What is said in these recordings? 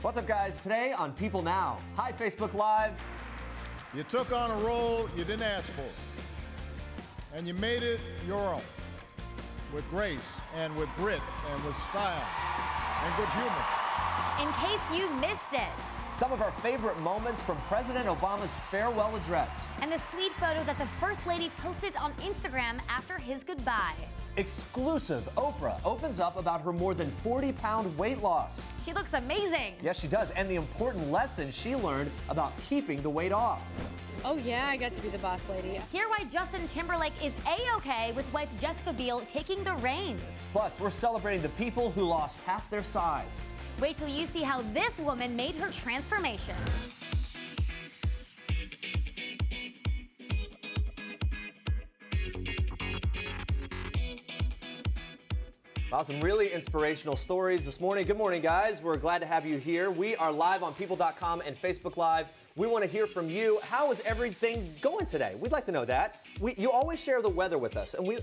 What's up, guys? Today on People Now. Hi, Facebook Live. You took on a role you didn't ask for, and you made it your own, with grace and with grit and with style and good humor. In case you missed it. Some of our favorite moments from President Obama's farewell address. And the sweet photo that the First Lady posted on Instagram after his goodbye. Exclusive, Oprah opens up about her more than 40-pound weight loss. She looks amazing. Yes, she does. And the important lesson she learned about keeping the weight off. Oh yeah, I got to be the boss lady. Hear why Justin Timberlake is A-OK with wife Jessica Biel taking the reins. Plus, we're celebrating the people who lost half their size. Wait till you see how this woman made her transformation. Wow, some really inspirational stories this morning. Good morning, guys. We're glad to have you here. We are live on people.com and Facebook Live. We want to hear from you. How is everything going today? We'd like to know that. You always share the weather with us, and we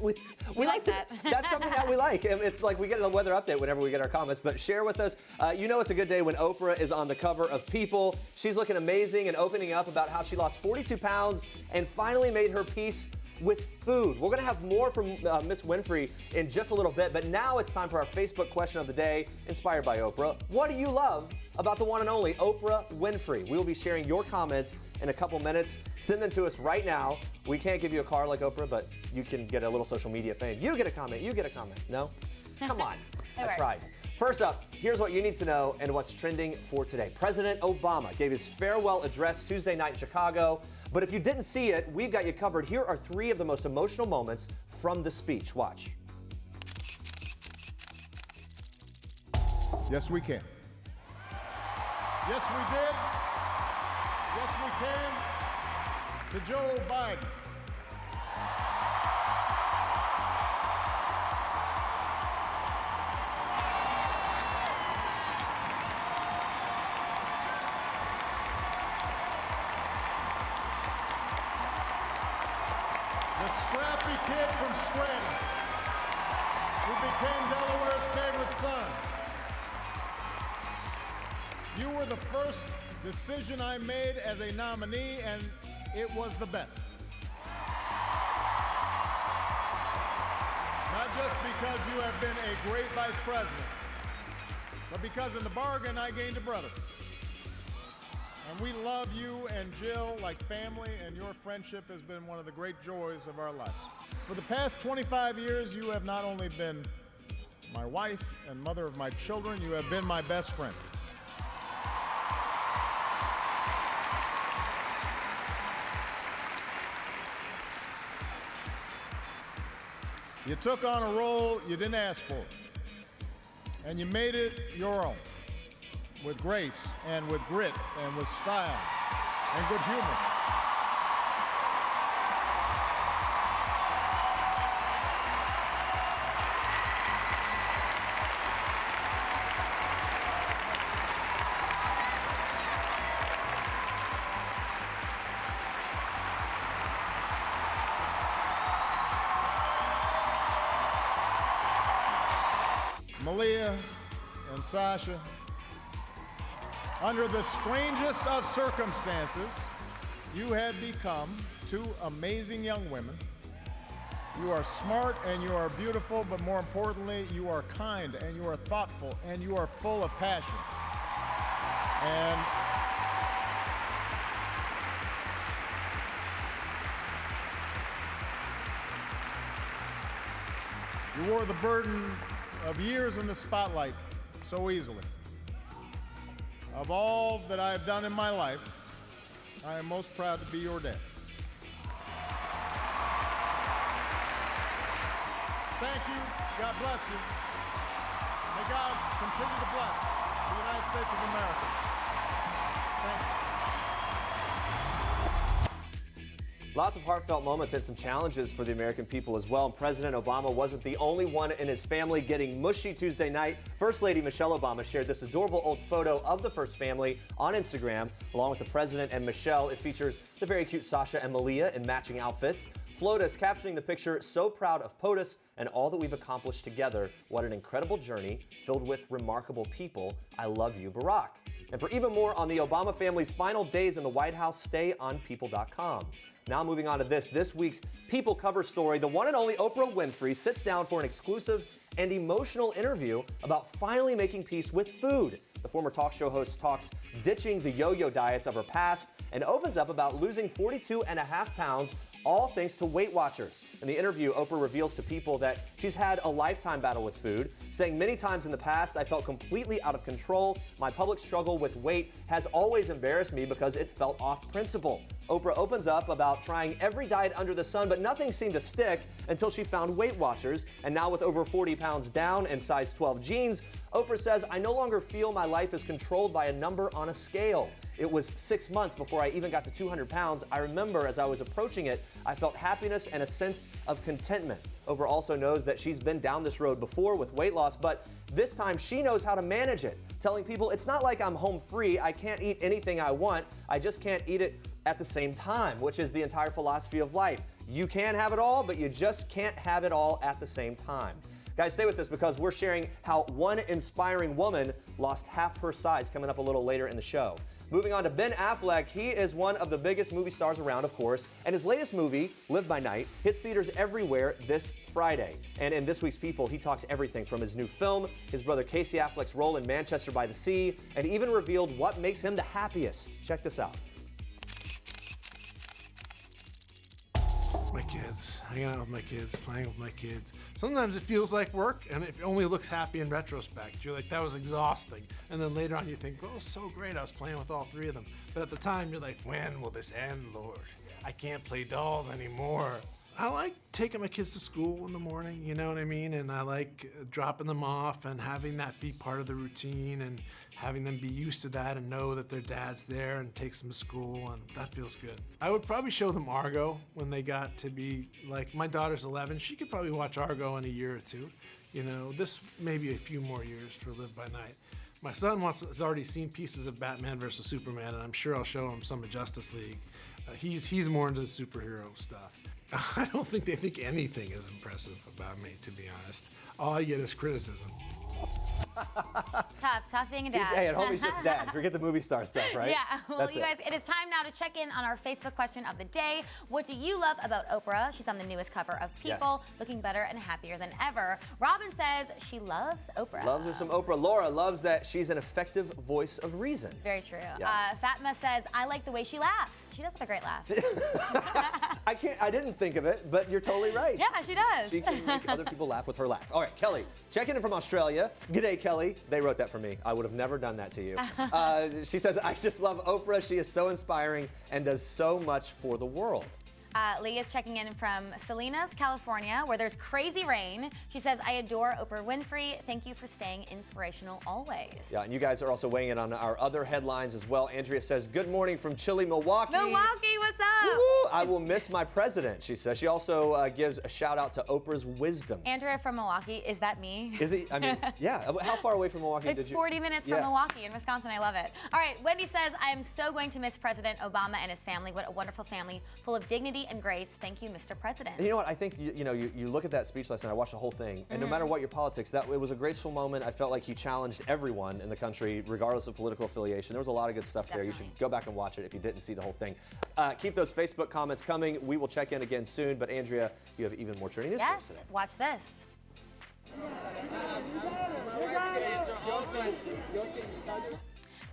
like that. That's something that we like. And it's like we get a weather update whenever we get our comments, but share with us. You know it's a good day when Oprah is on the cover of People. She's looking amazing and opening up about how she lost 42 pounds and finally made her peace with food. We're going to have more from Miss Winfrey in just a little bit, but now it's time for our Facebook question of the day, inspired by Oprah. What do you love about the one and only Oprah Winfrey? We will be sharing your comments in a couple minutes. Send them to us right now. We can't give you a car like Oprah, but you can get a little social media fame. You get a comment. You get a comment. No? Come on. I tried. First up, here's what you need to know and what's trending for today. President Obama gave his farewell address Tuesday night in Chicago. But if you didn't see it, we've got you covered. Here are 3 of the most emotional moments from the speech. Watch. Yes, we can. Yes, we did. Yes, we can. To Joe Biden. The scrappy kid from Scranton, who became Delaware's favorite son. You were the first decision I made as a nominee, and it was the best. Not just because you have been a great vice president, but because in the bargain I gained a brother. And we love you and Jill like family, and your friendship has been one of the great joys of our life. For the past 25 years, you have not only been my wife and mother of my children, you have been my best friend. You took on a role you didn't ask for, and you made it your own, with grace and with grit and with style and good humor. Malia and Sasha, under the strangest of circumstances, you have become 2 amazing young women. You are smart and you are beautiful, but more importantly, you are kind and you are thoughtful and you are full of passion. And you wore the burden of years in the spotlight so easily. Of all that I have done in my life, I am most proud to be your dad. Thank you. God bless you. May God continue to bless the United States of America. Thank you. Lots of heartfelt moments and some challenges for the American people as well. And President Obama wasn't the only one in his family getting mushy Tuesday night. First Lady Michelle Obama shared this adorable old photo of the first family on Instagram, along with the president and Michelle. It features the very cute Sasha and Malia in matching outfits. Flotus captioning the picture, "So proud of POTUS and all that we've accomplished together. What an incredible journey filled with remarkable people. I love you, Barack." And for even more on the Obama family's final days in the White House, stay on people.com. Now moving on to this week's People cover story. The one and only Oprah Winfrey sits down for an exclusive and emotional interview about finally making peace with food. The former talk show host talks ditching the yo-yo diets of her past and opens up about losing 42.5 pounds, all thanks to Weight Watchers. In the interview, Oprah reveals to People that she's had a lifetime battle with food, saying many times in the past, I felt completely out of control. My public struggle with weight has always embarrassed me because it felt off principle. Oprah opens up about trying every diet under the sun, but nothing seemed to stick until she found Weight Watchers. And now with over 40 pounds down and size 12 jeans, Oprah says, I no longer feel my life is controlled by a number on a scale. It was 6 months before I even got to 200 pounds. I remember as I was approaching it, I felt happiness and a sense of contentment. Oprah also knows that she's been down this road before with weight loss, but this time she knows how to manage it, telling people it's not like I'm home free. I can't eat anything I want. I just can't eat it at the same time, which is the entire philosophy of life. You can have it all, but you just can't have it all at the same time. Guys, stay with us because we're sharing how one inspiring woman lost half her size coming up a little later in the show. Moving on to Ben Affleck, he is one of the biggest movie stars around, of course, and his latest movie, Live by Night, hits theaters everywhere this Friday. And in this week's People, he talks everything from his new film, his brother Casey Affleck's role in Manchester by the Sea, and even revealed what makes him the happiest. Check this out. My kids, hanging out with my kids, playing with my kids. Sometimes it feels like work, and it only looks happy in retrospect. You're like, that was exhausting. And then later on you think, well, it was so great, I was playing with all three of them. But at the time you're like, when will this end, Lord? I can't play dolls anymore. I like taking my kids to school in the morning, you know what I mean? And I like dropping them off and having that be part of the routine and having them be used to that and know that their dad's there and takes them to school, and that feels good. I would probably show them Argo when they got to be, like, my daughter's 11. She could probably watch Argo in a year or two. You know, this maybe a few more years for Live by Night. My son has already seen pieces of Batman versus Superman, and I'm sure I'll show him some of Justice League. He's more into the superhero stuff. I don't think they think anything is impressive about me, to be honest. All I get is criticism. Tough being a dad. Hey, at home he's just dad. Forget the movie star stuff, right? Yeah. Well, you guys, it is time now to check in on our Facebook question of the day. What do you love about Oprah? She's on the newest cover of People, looking better and happier than ever. Robin says she loves Oprah. Loves her some Oprah. Laura loves that she's an effective voice of reason. It's very true. Yeah. Fatma says, I like the way she laughs. She does have a great laugh. I didn't think of it, but you're totally right. Yeah, she does. She can make other people laugh with her laugh. All right, Kelly, checking in from Australia. G'day, Kelly. They wrote that for me. I would have never done that to you. She says, I just love Oprah. She is so inspiring and does so much for the world. Lee is checking in from Salinas, California, where there's crazy rain. She says, I adore Oprah Winfrey. Thank you for staying inspirational always. Yeah, and you guys are also weighing in on our other headlines as well. Andrea says, good morning from chilly Milwaukee. Milwaukee, what's up? Woo-hoo! I will miss my president, she says. She also gives a shout out to Oprah's wisdom. Andrea from Milwaukee, is that me? Is he? I mean, yeah. How far away from Milwaukee Like did you? 40 minutes from Milwaukee in Wisconsin. I love it. All right, Wendy says, I am so going to miss President Obama and his family. What a wonderful family, full of dignity and grace. Thank you, Mr. President. And you know what? I think you look at that speech last night. I watched the whole thing, and no matter what your politics, it was a graceful moment. I felt like he challenged everyone in the country, regardless of political affiliation. There was a lot of good stuff there. You should go back and watch it if you didn't see the whole thing. Keep those Facebook comments coming. We will check in again soon. But Andrea, you have even more trending news for us today. Yes, watch this.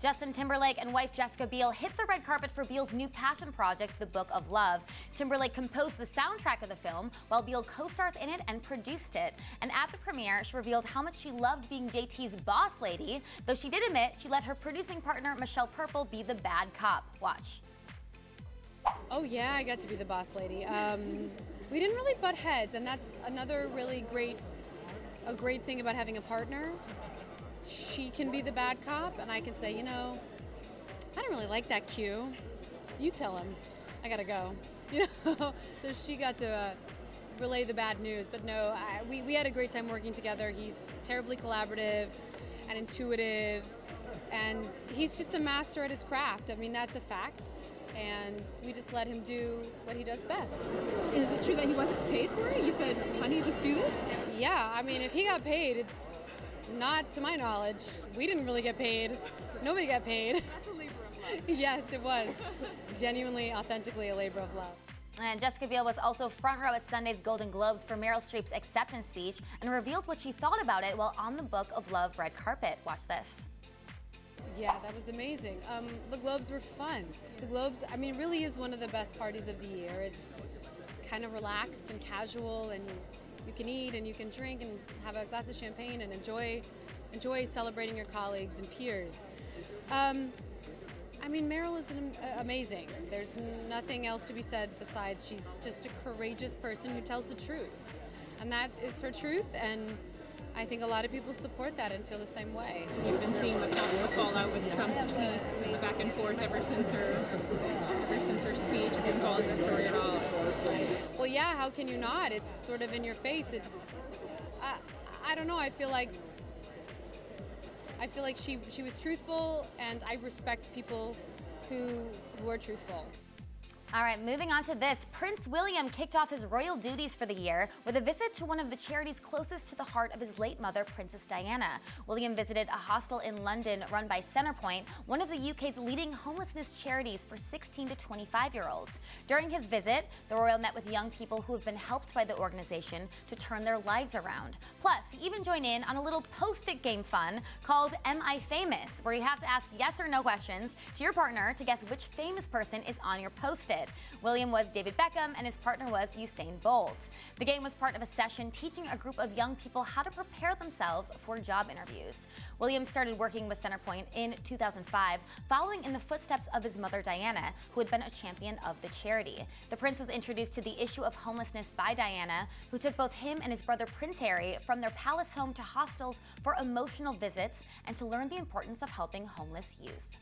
Justin Timberlake and wife Jessica Biel hit the red carpet for Biel's new passion project, The Book of Love. Timberlake composed the soundtrack of the film, while Biel co-stars in it and produced it. And at the premiere, she revealed how much she loved being JT's boss lady, though she did admit she let her producing partner, Michelle Purple, be the bad cop. Watch. Oh yeah, I got to be the boss lady. We didn't really butt heads, and that's another really great thing about having a partner. She can be the bad cop, and I can say, you know, I don't really like that cue. You tell him. I gotta go. You know. So she got to relay the bad news. But no, we had a great time working together. He's terribly collaborative and intuitive, and he's just a master at his craft. I mean, that's a fact. And we just let him do what he does best. And is it true that he wasn't paid for it? You said, honey, just do this? Yeah, I mean, if he got paid, Not to my knowledge. We didn't really get paid. Nobody got paid. That's a labor of love. Yes, it was. Genuinely, authentically a labor of love. And Jessica Biel was also front row at Sunday's Golden Globes for Meryl Streep's acceptance speech and revealed what she thought about it while on the Book of Love red carpet. Watch this. Yeah, that was amazing. The Globes were fun. The Globes, I mean, really is one of the best parties of the year. It's kind of relaxed and casual, and you can eat and you can drink and have a glass of champagne and enjoy celebrating your colleagues and peers. I mean, Meryl is amazing. There's nothing else to be said besides she's just a courageous person who tells the truth. And that is her truth, and I think a lot of people support that and feel the same way. You've been seeing the fallout with Trump's tweets and the back and forth ever since her speech. Have you been following that story at all? Well, yeah, how can you not? It's sort of in your face. I don't know, I feel like she was truthful, and I respect people who are truthful. All right, moving on to this. Prince William kicked off his royal duties for the year with a visit to one of the charities closest to the heart of his late mother, Princess Diana. William visited a hostel in London run by Centrepoint, one of the UK's leading homelessness charities for 16 to 25-year-olds. During his visit, the royal met with young people who have been helped by the organization to turn their lives around. Plus, he even joined in on a little post-it game fun called Am I Famous?, where you have to ask yes or no questions to your partner to guess which famous person is on your post-it. William was David Beckham and his partner was Usain Bolt. The game was part of a session teaching a group of young people how to prepare themselves for job interviews. William started working with Centrepoint in 2005, following in the footsteps of his mother Diana, who had been a champion of the charity. The prince was introduced to the issue of homelessness by Diana, who took both him and his brother Prince Harry from their palace home to hostels for emotional visits and to learn the importance of helping homeless youth.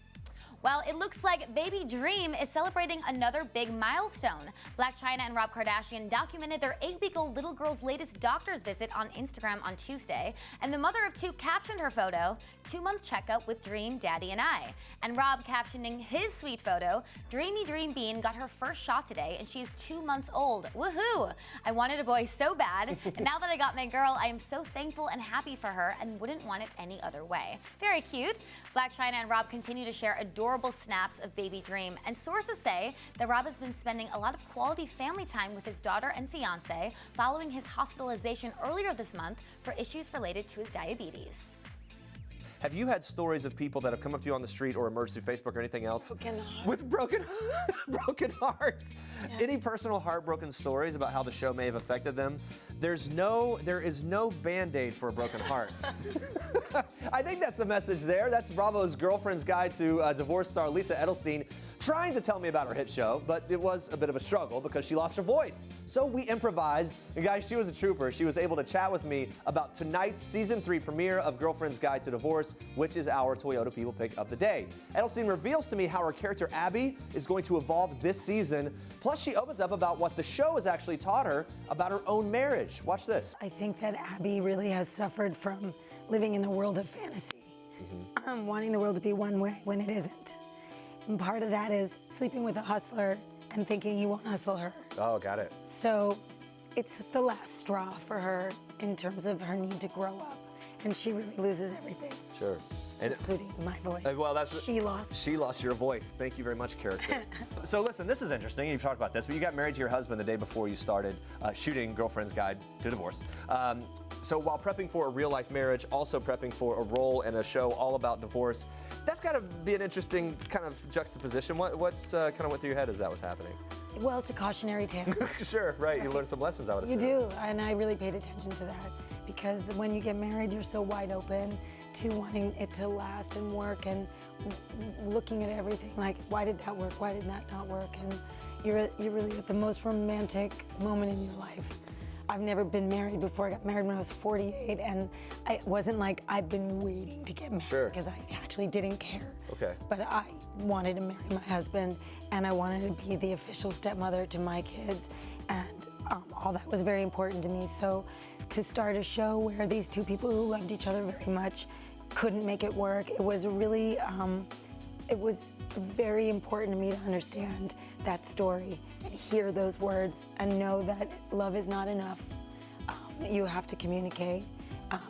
Well, it looks like Baby Dream is celebrating another big milestone. Blac Chyna and Rob Kardashian documented their 8-week-old little girl's latest doctor's visit on Instagram on Tuesday, and the mother of two captioned her photo, 2-month checkup with Dream, Daddy, and I. And Rob captioning his sweet photo, Dreamy Dream Bean got her first shot today, and she's 2 months old. Woohoo! I wanted a boy so bad, and now that I got my girl, I am so thankful and happy for her and wouldn't want it any other way. Very cute. Blac Chyna and Rob continue to share adorable snaps of Baby Dream, and sources say that Rob has been spending a lot of quality family time with his daughter and fiance following his hospitalization earlier this month for issues related to his diabetes. Have you had stories of people that have come up to you on the street or emerged through Facebook or anything else with broken hearts? Yeah. Any personal heartbroken stories about how the show may have affected them? There is no Band-Aid for a broken heart. I think that's the message there. That's Bravo's Girlfriend's Guide to Divorce star Lisa Edelstein trying to tell me about her hit show, but it was a bit of a struggle because she lost her voice. So we improvised, and guys, she was a trooper. She was able to chat with me about tonight's season 3 premiere of Girlfriend's Guide to Divorce, which is our Toyota People Pick of the Day. Edelstein reveals to me how her character Abby is going to evolve this season. Plus, she opens up about what the show has actually taught her about her own marriage. Watch this. I think that Abby really has suffered from living in a world of fantasy, wanting the world to be one way when it isn't. And part of that is sleeping with a hustler and thinking he won't hustle her. Oh, got it. So it's the last straw for her in terms of her need to grow up. And she really loses everything. Sure. And including my voice. Well, that's She lost your voice. Thank you very much, character. So listen, this is interesting. You've talked about this, but you got married to your husband the day before you started shooting Girlfriend's Guide to Divorce. So while prepping for a real-life marriage, also prepping for a role in a show all about divorce, that's got to be an interesting kind of juxtaposition. What kind of went through your head as that was happening? Well, it's a cautionary tale. Sure, right. You learned some lessons, I would assume. You do, and I really paid attention to that because when you get married, you're so wide open to wanting it to last and work and looking at everything like, why did that work? Why did that not work? And you're really at the most romantic moment in your life. I've never been married before. I got married when I was 48, and it wasn't like I've been waiting to get married because I actually didn't care. Okay. But I wanted to marry my husband, and I wanted to be the official stepmother to my kids, and all that was very important to me. So to start a show where these two people who loved each other very much couldn't make it work, it was really, it was very important to me to understand that story and hear those words and know that love is not enough. You have to communicate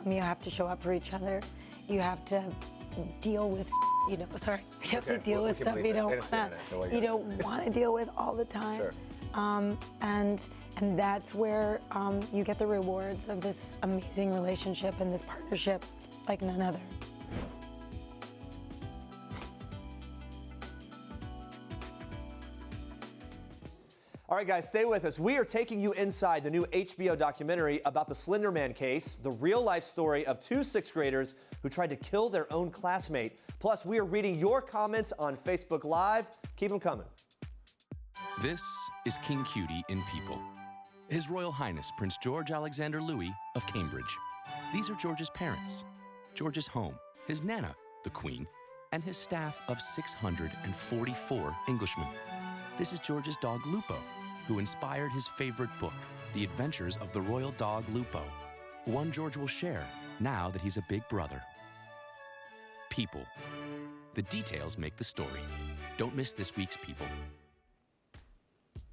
You have to show up for each other. You have to deal with, you have to deal with stuff you don't want to deal with all the time. Sure. And that's where you get the rewards of this amazing relationship and this partnership like none other. All right, guys, stay with us. We are taking you inside the new HBO documentary about the Slender Man case, the real-life story of two sixth graders who tried to kill their own classmate. Plus, we are reading your comments on Facebook Live. Keep them coming. This is King Cutie in People. His Royal Highness Prince George Alexander Louis of Cambridge. These are George's parents, George's home, his Nana, the Queen, and his staff of 644 Englishmen. This is George's dog Lupo, who inspired his favorite book, The Adventures of the Royal Dog Lupo, one George will share now that he's a big brother. People. The details make the story. Don't miss this week's People.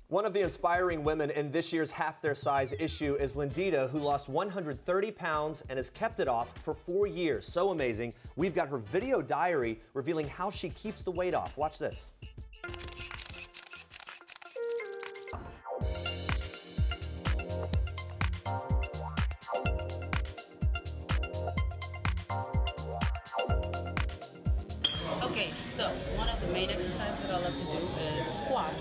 One of the inspiring women in this year's Half Their Size issue is Lindita, who lost 130 pounds and has kept it off for 4 years. So amazing. We've got her video diary revealing how she keeps the weight off. Watch this. Okay, so one of the main exercises that I love to do is squats.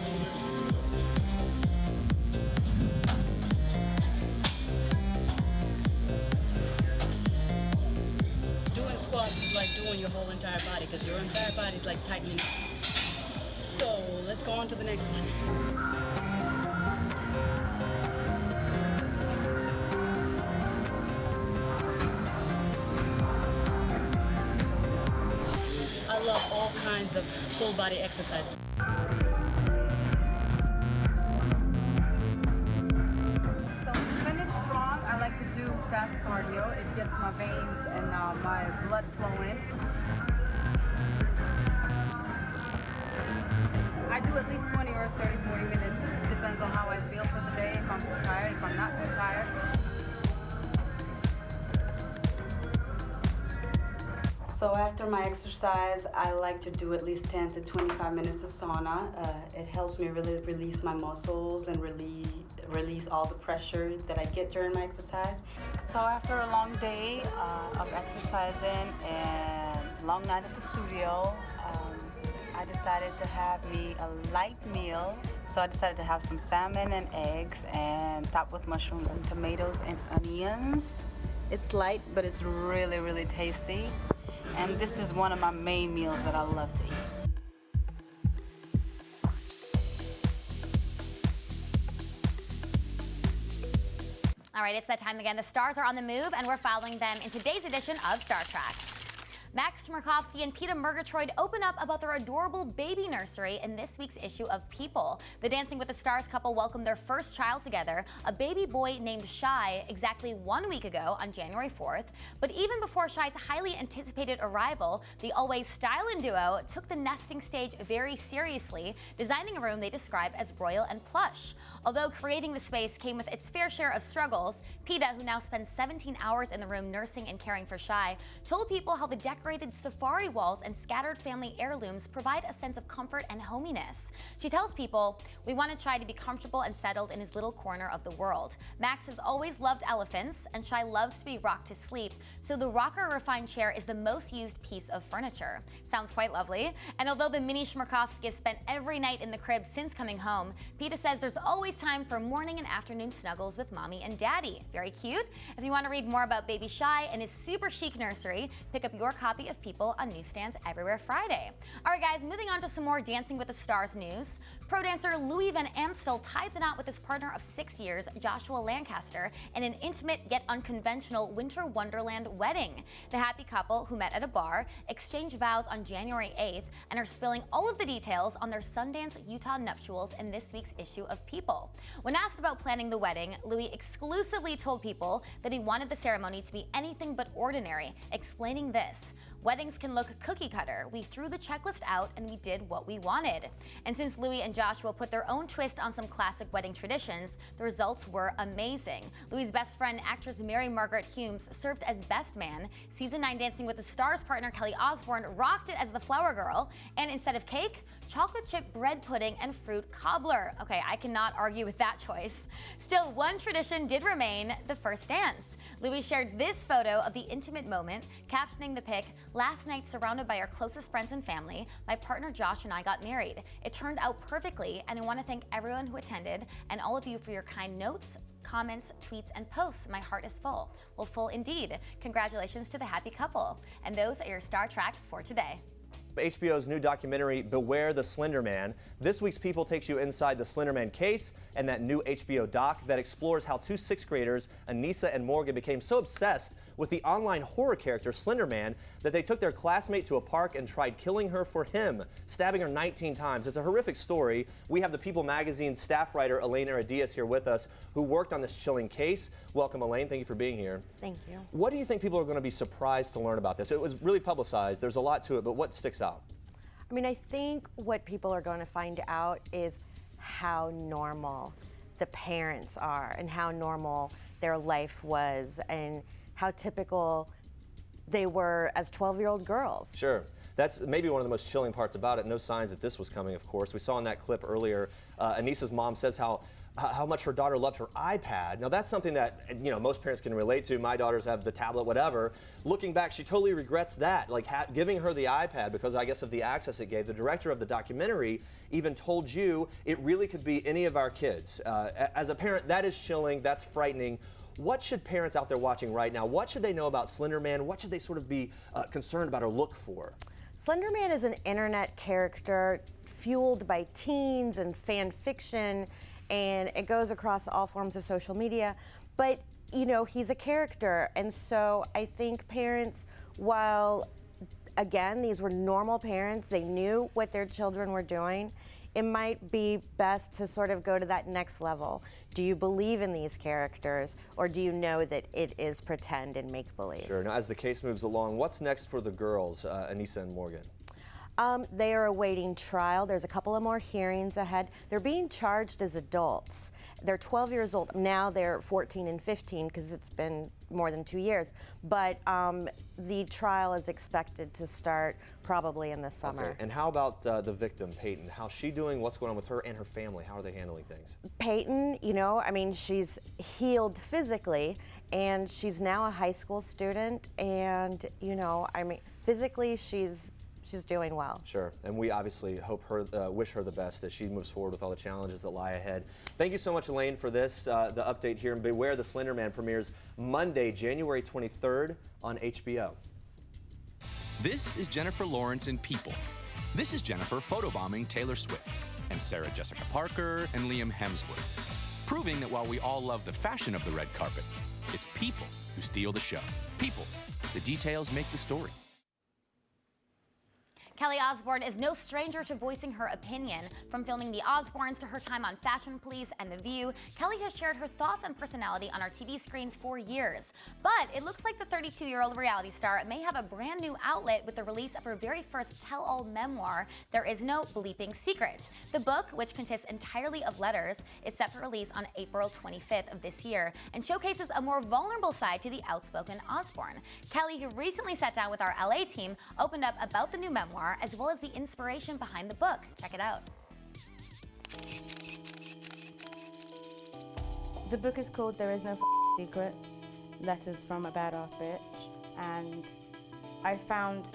Doing squats is like doing your whole entire body because your entire body is like tightening up. So let's go on to the next one. I love all kinds of full body exercise. So to finish strong, I like to do fast cardio. It gets my veins and my blood flowing. I do at least 20 or 30, 40 minutes. Depends on how I feel for the day, if I'm too tired, if I'm not too tired. So after my exercise, I like to do at least 10 to 25 minutes of sauna. It helps me really release my muscles and release all the pressure that I get during my exercise. So after a long day of exercising and long night at the studio, I decided to have me a light meal. So I decided to have some salmon and eggs and topped with mushrooms and tomatoes and onions. It's light, but it's really, really tasty. And this is one of my main meals that I love to eat. All right, it's that time again. The stars are on the move, and we're following them in today's edition of Star Tracks. Max Schmerkowski and Peter Murgatroyd open up about their adorable baby nursery in this week's issue of People. The Dancing with the Stars couple welcomed their first child together, a baby boy named Shai, exactly 1 week ago on January 4th. But even before Shai's highly anticipated arrival, the always styling duo took the nesting stage very seriously, designing a room they describe as royal and plush. Although creating the space came with its fair share of struggles, Peta, who now spends 17 hours in the room nursing and caring for Shai, told People how the decorated safari walls and scattered family heirlooms provide a sense of comfort and hominess. She tells People, "We want Shai to be comfortable and settled in his little corner of the world. Max has always loved elephants, and Shai loves to be rocked to sleep, so the rocker refined chair is the most used piece of furniture." Sounds quite lovely. And although the mini Schmerkowski has spent every night in the crib since coming home, Peta says there's always time for morning and afternoon snuggles with mommy and daddy. Very cute. If you want to read more about baby Shai and his super chic nursery, pick up your copy of People on newsstands everywhere Friday. All right, guys, moving on to some more Dancing with the Stars news. Pro dancer Louis Van Amstel tied the knot with his partner of 6 years, Joshua Lancaster, in an intimate yet unconventional winter wonderland wedding. The happy couple, who met at a bar, exchanged vows on January 8th and are spilling all of the details on their Sundance, Utah nuptials in this week's issue of People. When asked about planning the wedding, Louis exclusively told People that he wanted the ceremony to be anything but ordinary, explaining this. Weddings can look cookie cutter. We threw the checklist out and we did what we wanted. And since Louis and Joshua put their own twist on some classic wedding traditions, the results were amazing. Louis' best friend, actress Mary Margaret Humes, served as best man. Season 9 Dancing with the Stars partner Kelly Osbourne rocked it as the flower girl. And instead of cake, chocolate chip bread pudding and fruit cobbler. Okay, I cannot argue with that choice. Still, one tradition did remain: the first dance. Louis shared this photo of the intimate moment, captioning the pic, "Last night, surrounded by our closest friends and family, my partner Josh and I got married. It turned out perfectly, and I want to thank everyone who attended and all of you for your kind notes, comments, tweets, and posts. My heart is full." Well, full indeed. Congratulations to the happy couple. And those are your Star Tracks for today. HBO's new documentary, Beware the Slender Man. This week's People takes you inside the Slender Man case and that new HBO doc that explores how two sixth graders, Anissa and Morgan, became so obsessed with the online horror character Slender Man that they took their classmate to a park and tried killing her for him, stabbing her 19 times. It's a horrific story. We have the People magazine staff writer Elaine Heredias here with us, who worked on this chilling case. Welcome, Elaine. Thank you for being here. Thank you. What do you think people are going to be surprised to learn about this? It was really publicized. There's a lot to it, but what sticks out? I mean, I think what people are going to find out is how normal the parents are and how normal their life was and how typical they were as 12-year-old girls. Sure. That's maybe one of the most chilling parts about it. No signs that this was coming, of course. We saw in that clip earlier, Anissa's mom says how much her daughter loved her iPad. Now that's something that, you know, most parents can relate to. My daughters have the tablet, whatever. Looking back, she totally regrets that, like giving her the iPad because I guess of the access it gave. The director of the documentary even told you it really could be any of our kids. As a parent, that is chilling, that's frightening. What should parents out there watching right now, what should they know about Slender Man? What should they sort of be concerned about or look for? Slender Man is an internet character fueled by teens and fan fiction, and it goes across all forms of social media. But, you know, he's a character, and so I think parents, while, again, these were normal parents, they knew what their children were doing, it might be best to sort of go to that next level. Do you believe in these characters, or do you know that it is pretend and make-believe? Sure. Now, as the case moves along, what's next for the girls, Anissa and Morgan? They are awaiting trial. There's a couple of more hearings ahead. They're being charged as adults. They're 12 years old. Now they're 14 and 15 because it's been more than 2 years. But the trial is expected to start probably in the summer. Okay. And how about the victim, Peyton? How's she doing? What's going on with her and her family? How are they handling things? Peyton, you know, I mean, she's healed physically, and she's now a high school student. And, you know, I mean, physically she's doing well. Sure, and we obviously wish her the best as she moves forward with all the challenges that lie ahead. Thank you so much, Elaine, for this. The update here. And Beware the Slender Man premieres Monday, January 23rd on HBO. This is Jennifer Lawrence in People. This is Jennifer photobombing Taylor Swift and Sarah Jessica Parker and Liam Hemsworth, proving that while we all love the fashion of the red carpet, it's people who steal the show. People. The details make the story. Kelly Osbourne is no stranger to voicing her opinion. From filming The Osbournes to her time on Fashion Police and The View, Kelly has shared her thoughts and personality on our TV screens for years. But it looks like the 32-year-old reality star may have a brand new outlet with the release of her very first tell-all memoir, There Is No Bleeping Secret. The book, which consists entirely of letters, is set for release on April 25th of this year and showcases a more vulnerable side to the outspoken Osbourne. Kelly, who recently sat down with our LA team, opened up about the new memoir as well as the inspiration behind the book. Check it out. The book is called There Is No Secret, Letters from a Badass Bitch, and I found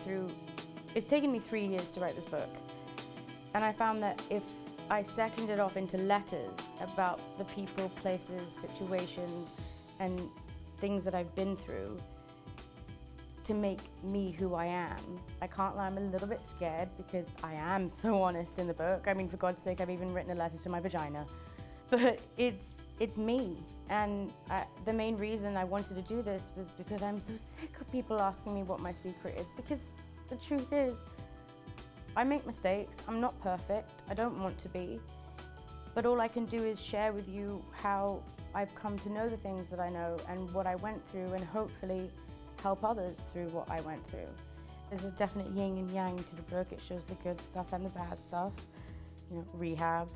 it's taken me 3 years to write this book, and I found that if I seconded it off into letters about the people, places, situations, and things that I've been through, to make me who I am. I can't lie, I'm a little bit scared because I am so honest in the book. I mean, for God's sake, I've even written a letter to my vagina. But it's me. And the main reason I wanted to do this was because I'm so sick of people asking me what my secret is. Because the truth is, I make mistakes. I'm not perfect. I don't want to be. But all I can do is share with you how I've come to know the things that I know and what I went through, and hopefully help others through what I went through. There's a definite yin and yang to the book. It shows the good stuff and the bad stuff. You know, rehab.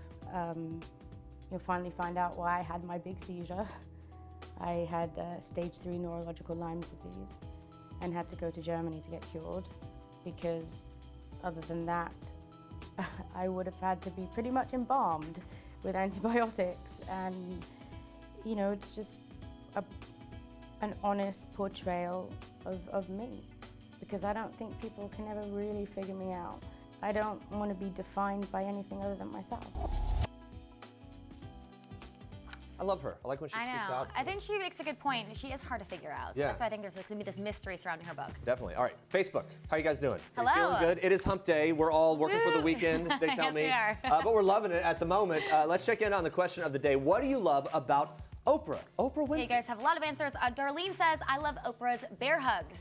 You'll finally find out why I had my big seizure. I had stage 3 neurological Lyme's disease and had to go to Germany to get cured, because other than that, I would have had to be pretty much embalmed with antibiotics. And, you know, it's just an honest portrayal of me, because I don't think people can ever really figure me out. I don't want to be defined by anything other than myself. I love her. I like when she speaks out. I think she makes a good point. She is hard to figure out. So Yeah. that's why I think there's going to be this mystery surrounding her book. Definitely. All right, Facebook. How you guys doing? Hello. Are you feeling good? It is hump day. We're all working for the weekend, they tell Yes, me. we are. But we're loving it at the moment. Let's check in on the question of the day. What do you love about Oprah? Oprah Winfrey. You guys have a lot of answers. Darlene says, I love Oprah's bear hugs.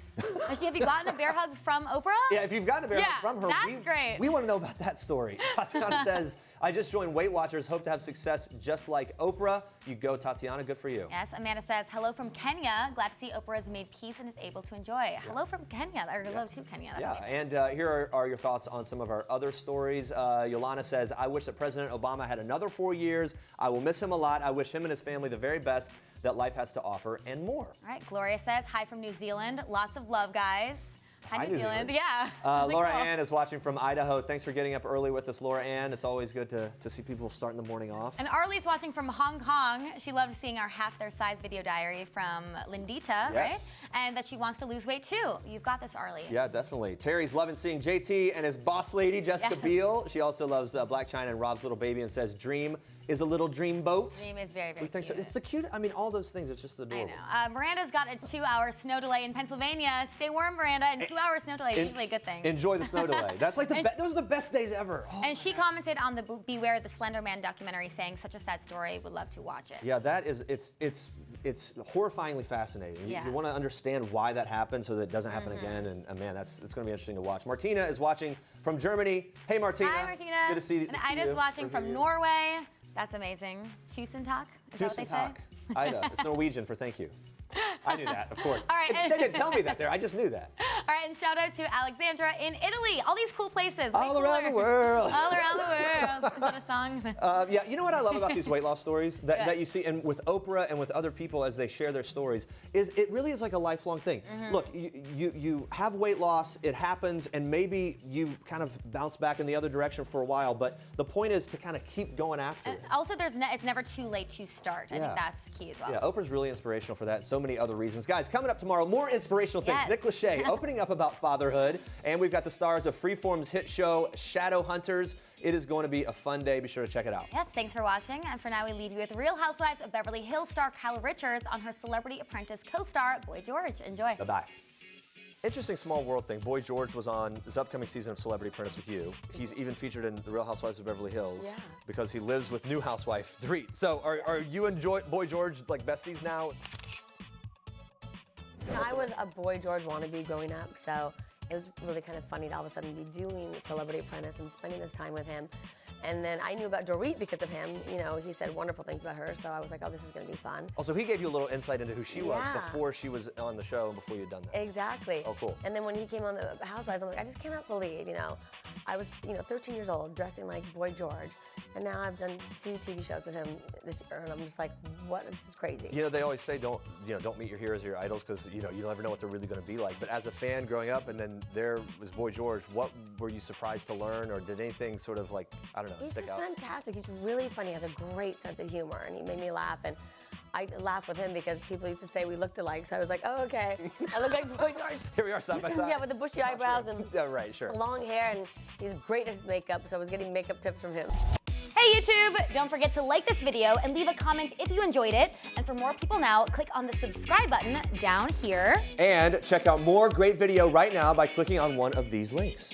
Have you gotten a bear hug from Oprah? Yeah, if you've gotten a bear hug from her, that's great. We want to know about that story. Tatiana says, I just joined Weight Watchers, hope to have success just like Oprah. You go, Tatiana, good for you. Yes, Amanda says, hello from Kenya. Glad to see Oprah has made peace and is able to enjoy. Hello from Kenya, or hello to Kenya. That's amazing. And here are your thoughts on some of our other stories. Yolanda says, I wish that President Obama had another 4 years. I will miss him a lot. I wish him and his family the very best that life has to offer and more. All right, Gloria says, hi from New Zealand. Lots of love, guys. Hi, New Zealand. Yeah. Laura Ann is watching from Idaho. Thanks for getting up early with us, Laura Ann. It's always good to see people starting the morning off. And Arlie's watching from Hong Kong. She loved seeing our half their size video diary from Lindita, right? And that she wants to lose weight too. You've got this, Arlie. Yeah, definitely. Terry's loving seeing JT and his boss lady, Jessica Biel. She also loves Black China and Rob's little baby and says Dream is a little dream boat. Dream is very, very cute. cute. It's the cute. I mean, all those things. It's just adorable. I know. Miranda's got a 2-hour snow delay in Pennsylvania. Stay warm, Miranda. And 2-hour snow delay is usually a good thing. Enjoy the snow delay. That's like those are the best days ever. Oh, and she commented on the Beware the Slender Man documentary, saying, "Such a sad story. Would love to watch it." Yeah, that is. It's horrifyingly fascinating. Yeah. You want to understand why that happened so that it doesn't happen again. And man, it's going to be interesting to watch. Martina is watching from Germany. Hey, Martina. Hi, Martina. Good to see you. And Ida's watching from Norway. That's amazing. Tusen takk. Is that what they say? Tusen takk. Ida. It's Norwegian for thank you. I knew that, of course. All right. They didn't tell me that there. I just knew that. All right, and shout out to Alexandra in Italy. All these cool places. All around the world. All around the world. Is that a song? Yeah, you know what I love about these weight loss stories that you see, and with Oprah and with other people as they share their stories, is it really is like a lifelong thing. Look, you have weight loss, it happens, and maybe you kind of bounce back in the other direction for a while, but the point is to kind of keep going after it. Also, it's never too late to start. I think that's key as well. Yeah, Oprah's really inspirational for that. So many other reasons. Guys, coming up tomorrow, more inspirational things. Yes. Nick Lachey opening up about fatherhood, and we've got the stars of Freeform's hit show, Shadowhunters. It is going to be a fun day. Be sure to check it out. Yes, thanks for watching. And for now, we leave you with Real Housewives of Beverly Hills star Kyle Richards on her Celebrity Apprentice co-star, Boy George. Enjoy. Bye-bye. Interesting small world thing. Boy George was on this upcoming season of Celebrity Apprentice with you. He's even featured in The Real Housewives of Beverly Hills because he lives with new housewife Dorit. So are you and Boy George like besties now? I was a Boy George wannabe growing up, so it was really kind of funny to all of a sudden be doing Celebrity Apprentice and spending this time with him. And then I knew about Dorit because of him. You know, he said wonderful things about her, so I was like, oh, this is going to be fun. Also, he gave you a little insight into who she was before she was on the show and before you'd done that. Exactly. Oh, cool. And then when he came on the Housewives, I'm like, I just cannot believe, I was, 13 years old, dressing like Boy George, and now I've done 2 TV shows with him this year, and I'm just like, what? This is crazy. They always say don't meet your heroes or your idols because you never know what they're really going to be like. But as a fan growing up, and then there was Boy George, what were you surprised to learn, or did anything sort of like stick out? He's fantastic. He's really funny. He has a great sense of humor, and he made me laugh. And I laugh with him because people used to say we looked alike, so I was like, oh, okay. I look like Boy George. Here we are side by side. Yeah, with the bushy eyebrows and long hair, and he's great at his makeup, so I was getting makeup tips from him. Hey YouTube! Don't forget to like this video and leave a comment if you enjoyed it. And for more people now, click on the subscribe button down here. And check out more great video right now by clicking on one of these links.